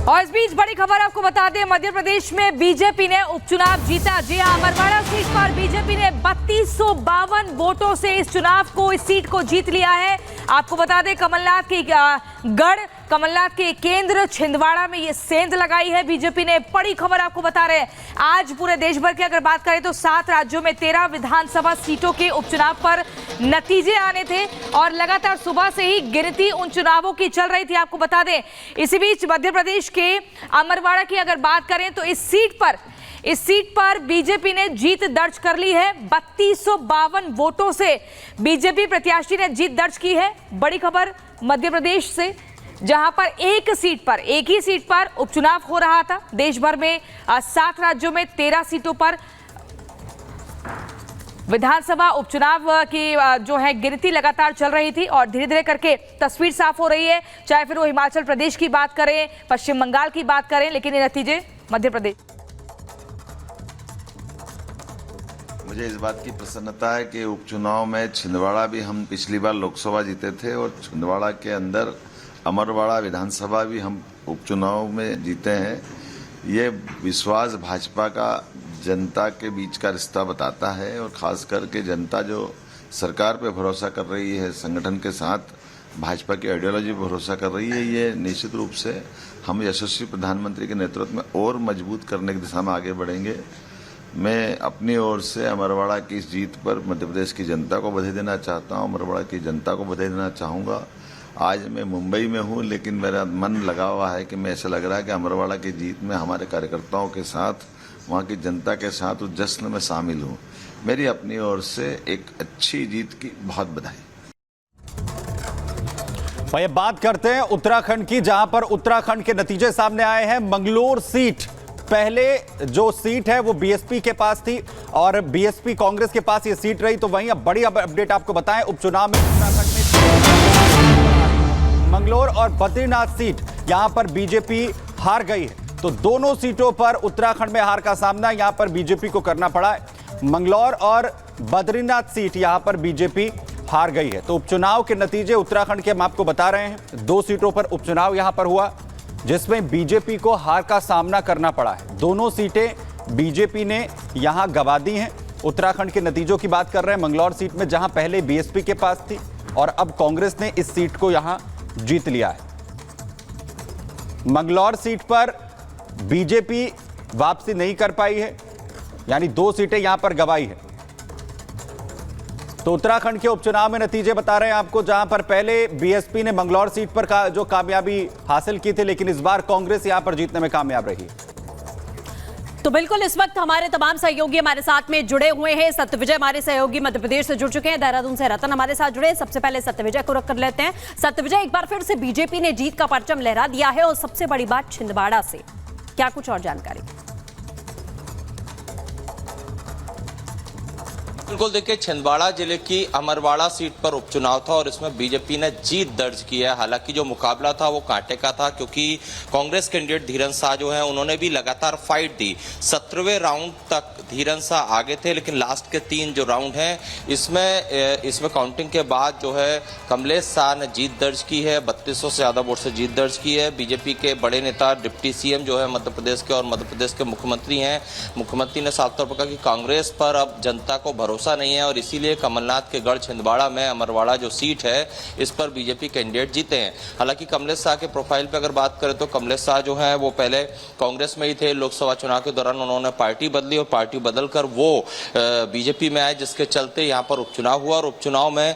और इस बीच बड़ी खबर आपको बता दें, मध्य प्रदेश में बीजेपी ने उपचुनाव जीता। जी हां, अमरवाड़ा सीट पर बीजेपी ने 3252 वोटों से इस सीट को जीत लिया है। आपको बता दें, कमलनाथ की गढ़, कमलनाथ के केंद्र छिंदवाड़ा में ये सेंध लगाई है बीजेपी ने। बड़ी खबर आपको बता रहे हैं, आज पूरे देश भर की अगर बात करें तो 7 राज्यों में 13 विधानसभा सीटों के उपचुनाव पर नतीजे आने थे और लगातार सुबह से ही गिनती उन चुनावों की चल रही थी। आपको बता दें, इसी बीच मध्य प्रदेश के अमरवाड़ा की अगर बात करें तो इस सीट पर बीजेपी ने जीत दर्ज कर ली है। 3252 वोटों से बीजेपी प्रत्याशी ने जीत दर्ज की है। बड़ी खबर मध्य प्रदेश से, जहां पर एक ही सीट पर उपचुनाव हो रहा था। देश भर में 7 राज्यों में 13 सीटों पर विधानसभा उपचुनाव की जो है गिनती लगातार चल रही थी और धीरे धीरे करके तस्वीर साफ हो रही है, चाहे फिर वो हिमाचल प्रदेश की बात करें, पश्चिम बंगाल की बात करें, लेकिन ये नतीजे मध्य प्रदेश। मुझे इस बात की प्रसन्नता है कि उपचुनाव में छिंदवाड़ा भी हम पिछली बार लोकसभा जीते थे और छिंदवाड़ा के अंदर अमरवाड़ा विधानसभा भी हम उपचुनाव में जीते हैं। ये विश्वास भाजपा का जनता के बीच का रिश्ता बताता है और खास करके जनता जो सरकार पे भरोसा कर रही है, संगठन के साथ भाजपा की आइडियोलॉजी पर भरोसा कर रही है, ये निश्चित रूप से हम यशस्वी प्रधानमंत्री के नेतृत्व में और मजबूत करने की दिशा में आगे बढ़ेंगे। मैं अपनी ओर से अमरवाड़ा की इस जीत पर मध्य प्रदेश की जनता को बधाई देना चाहता हूँ, अमरवाड़ा की जनता को बधाई देना चाहूँगा। आज मैं मुंबई में हूँ, लेकिन मेरा मन लगा हुआ है कि मैं ऐसा लग रहा है कि अमरवाड़ा की जीत में हमारे कार्यकर्ताओं के साथ, वहाँ की जनता के साथ उस जश्न में शामिल हूँ। मेरी अपनी ओर से एक अच्छी जीत की बहुत बधाई। भाई बात करते हैं उत्तराखंड की, जहां पर उत्तराखंड के नतीजे सामने आए हैं। मंगलोर सीट, पहले जो सीट है वो बीएसपी के पास थी और बीएसपी कांग्रेस के पास ये सीट रही। तो वहीं अब बड़ी अपडेट आपको बताएं, उपचुनाव में उत्तराखंड में मंगलोर और बद्रीनाथ सीट, यहां पर बीजेपी हार गई है। तो दोनों सीटों पर उत्तराखंड में हार का सामना यहां पर बीजेपी को करना पड़ा है। मंगलौर और बद्रीनाथ सीट यहां पर बीजेपी हार गई है। तो उपचुनाव के नतीजे उत्तराखंड के हम आपको बता रहे हैं। 2 सीटों पर उपचुनाव यहां पर हुआ जिसमें बीजेपी को हार का सामना करना पड़ा है। दोनों सीटें बीजेपी ने यहां गंवा दी हैं। उत्तराखंड के नतीजों की बात कर रहे हैं। मंगलौर सीट में जहां पहले बीएसपी के पास थी और अब कांग्रेस ने इस सीट को यहां जीत लिया है। मंगलौर सीट पर बीजेपी वापसी नहीं कर पाई है, यानी 2 सीटें यहां पर गंवाई है। तो उत्तराखंड के उपचुनाव में नतीजे बता रहे हैं आपको, जहां पर पहले बीएसपी ने मंगलौर सीट पर जो कामयाबी हासिल की थी, लेकिन इस बार कांग्रेस यहां पर जीतने में कामयाब रही। तो बिल्कुल इस वक्त हमारे तमाम सहयोगी हमारे साथ में जुड़े हुए हैं। सत्यविजय हमारे सहयोगी मध्य प्रदेश से जुड़ चुके हैं, देहरादून से रतन हमारे साथ जुड़े। सबसे पहले सत्यविजय को रख कर लेते हैं। सत्यविजय, एक बार फिर से बीजेपी ने जीत का परचम लहरा दिया है और सबसे बड़ी बात छिंदवाड़ा से, क्या कुछ और जानकारी? बिल्कुल, देखिए छिंदवाड़ा जिले की अमरवाड़ा सीट पर उपचुनाव था और इसमें बीजेपी ने जीत दर्ज की है। हालांकि जो मुकाबला था वो कांटे का था, क्योंकि कांग्रेस कैंडिडेट धीरन शाह जो है उन्होंने भी लगातार फाइट दी। 17वें राउंड तक धीरन शाह आगे थे, लेकिन लास्ट के 3 जो राउंड हैं इसमें काउंटिंग के बाद जो है कमलेश शाह ने जीत दर्ज की है। 3200 से ज्यादा वोट से जीत दर्ज की है। बीजेपी के बड़े नेता डिप्टी सीएम जो है मध्य प्रदेश के और मध्य प्रदेश के मुख्यमंत्री हैं, मुख्यमंत्री ने साफ तौर पर कहा कि कांग्रेस पर अब जनता को भरोसा नहीं है और इसीलिए कमलनाथ के गढ़ छिंदवाड़ा में अमरवाड़ा जो सीट है इस पर बीजेपी कैंडिडेट जीते हैं। हालांकि कमलेश शाह के प्रोफाइल पर अगर बात करें तो कमलेश शाह जो है वो पहले कांग्रेस में ही थे। लोकसभा चुनाव के दौरान उन्होंने पार्टी बदली और पार्टी बदलकर वो बीजेपी में आए, जिसके चलते यहाँ पर उपचुनाव हुआ और उपचुनाव में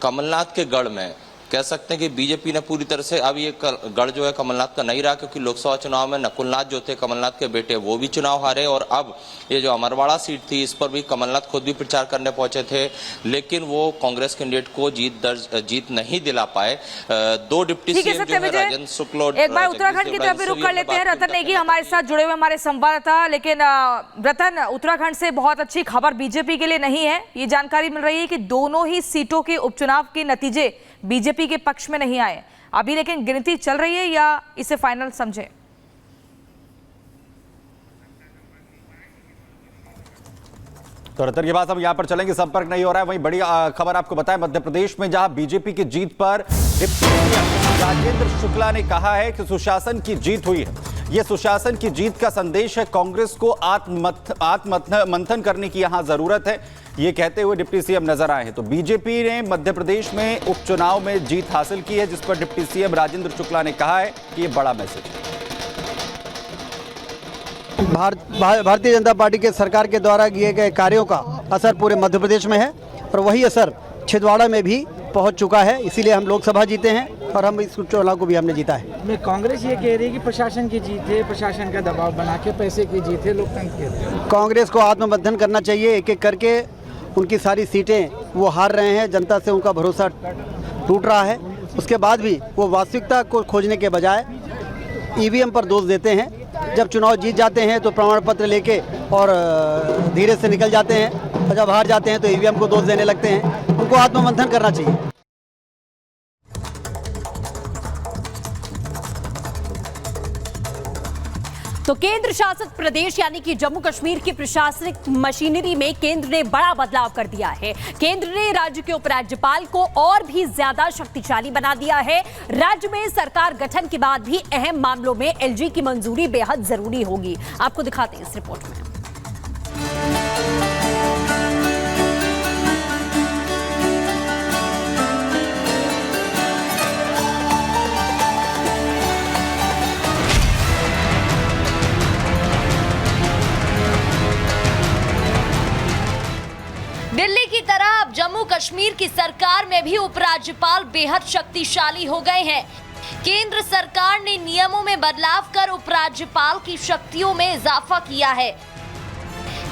कमलनाथ के गढ़ में कह सकते हैं कि बीजेपी ने पूरी तरह से, अब ये गढ़ जो है कमलनाथ का नहीं रहा, क्योंकि लोकसभा चुनाव में नकुलनाथ जो थे कमलनाथ के बेटे वो भी चुनाव हारे और अब ये जो अमरवाड़ा सीट थी इस पर भी कमलनाथ खुद भी प्रचार करने पहुंचे थे, लेकिन वो कांग्रेस कैंडिडेट को जीत नहीं दिला पाए। 2 डिप्टी सीएम जो है राजेंद्र शुक्ल, एक बार उत्तराखंड की तरफ भी रुख कर लेते हैं। रतन नेगी हमारे साथ जुड़े हुए हमारे संवाददाता। लेकिन रतन, उत्तराखंड से बहुत अच्छी खबर बीजेपी के लिए नहीं है। ये जानकारी मिल रही है कि दोनों ही सीटों के उपचुनाव के नतीजे बीजेपी के पक्ष में नहीं आए अभी, लेकिन गिनती चल रही है या इसे फाइनल समझे? तो रतन के बाद हम यहां पर चलेंगे, संपर्क नहीं हो रहा है। वहीं बड़ी खबर आपको बताएं, मध्य प्रदेश में जहां बीजेपी की जीत पर डिप्टी राजेंद्र शुक्ला ने कहा है कि सुशासन की जीत हुई है। यह सुशासन की जीत का संदेश है। कांग्रेस को आत्ममंथन करने की यहां जरूरत है, ये कहते हुए डिप्टी सीएम नजर आए हैं। तो बीजेपी ने मध्य प्रदेश में उपचुनाव में जीत हासिल की है, जिस पर डिप्टी सीएम राजेंद्र शुक्ला ने कहा है कि यह बड़ा मैसेज है। भारतीय जनता पार्टी के सरकार के द्वारा किए गए कार्यों का असर पूरे मध्य प्रदेश में है और वही असर छिंदवाड़ा में भी पहुंच चुका है। इसीलिए हम लोकसभा जीते हैं और हम इस चुनाव को भी हमने जीता है। कांग्रेस ये कह रही है कि प्रशासन की जीत है, प्रशासन का दबाव बना के पैसे की जीत है, लोकतंत्र की। कांग्रेस को आत्मबंधन करना चाहिए। एक एक करके उनकी सारी सीटें वो हार रहे हैं, जनता से उनका भरोसा टूट रहा है। उसके बाद भी वो वास्तविकता को खोजने के बजाय ईवीएम पर दोष देते हैं। जब चुनाव जीत जाते हैं तो प्रमाण पत्र लेके और धीरे से निकल जाते हैं, और जब हार जाते हैं तो ईवीएम को दोष देने लगते हैं। उनको आत्ममंथन करना चाहिए। तो केंद्र शासित प्रदेश यानी कि जम्मू कश्मीर की प्रशासनिक मशीनरी में केंद्र ने बड़ा बदलाव कर दिया है। केंद्र ने राज्य के उपराज्यपाल को और भी ज्यादा शक्तिशाली बना दिया है। राज्य में सरकार गठन के बाद भी अहम मामलों में एलजी की मंजूरी बेहद जरूरी होगी। आपको दिखाते हैं इस रिपोर्ट में। दिल्ली की तरह अब जम्मू कश्मीर की सरकार में भी उपराज्यपाल बेहद शक्तिशाली हो गए हैं। केंद्र सरकार ने नियमों में बदलाव कर उपराज्यपाल की शक्तियों में इजाफा किया है।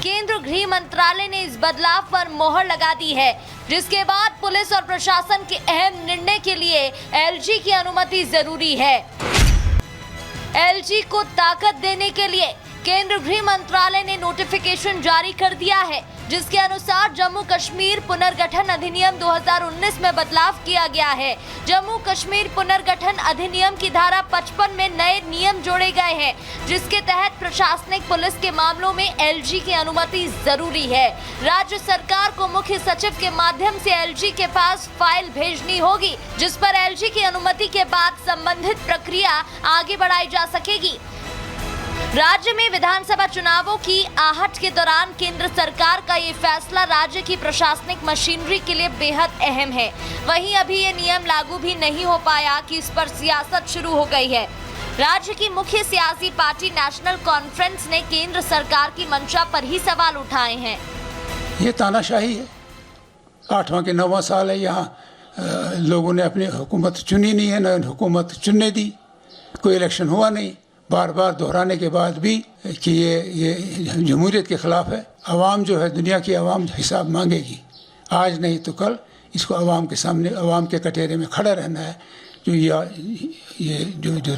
केंद्र गृह मंत्रालय ने इस बदलाव पर मोहर लगा दी है, जिसके बाद पुलिस और प्रशासन के अहम निर्णय के लिए एलजी की अनुमति जरूरी है। एलजी को ताकत देने के लिए केंद्र गृह मंत्रालय ने नोटिफिकेशन जारी कर दिया है, जिसके अनुसार जम्मू कश्मीर पुनर्गठन अधिनियम 2019 में बदलाव किया गया है। जम्मू कश्मीर पुनर्गठन अधिनियम की धारा 55 में नए नियम जोड़े गए हैं, जिसके तहत प्रशासनिक पुलिस के मामलों में एलजी की अनुमति जरूरी है। राज्य सरकार को मुख्य सचिव के माध्यम से एलजी के पास फाइल भेजनी होगी, जिस पर एलजी की अनुमति के बाद संबंधित प्रक्रिया आगे बढ़ाई जा सकेगी। राज्य में विधानसभा चुनावों की आहट के दौरान केंद्र सरकार का ये फैसला राज्य की प्रशासनिक मशीनरी के लिए बेहद अहम है। वहीं अभी ये नियम लागू भी नहीं हो पाया कि इस पर सियासत शुरू हो गई है। राज्य की मुख्य सियासी पार्टी नेशनल कॉन्फ्रेंस ने केंद्र सरकार की मंशा पर ही सवाल उठाए हैं। ये तानाशाही है। 8वां के 9वां साल है, यहाँ लोगों ने अपनी हुकूमत चुनी नहीं है, न हुकूमत चुनने दी। कोई इलेक्शन हुआ नहीं। बार बार दोहराने के बाद भी कि ये जमहूरियत के खिलाफ है। अवाम जो है, दुनिया की अवाम हिसाब मांगेगी। आज नहीं तो कल इसको अवाम के सामने, अवाम के कटहरे में खड़ा रहना है। जो ये जो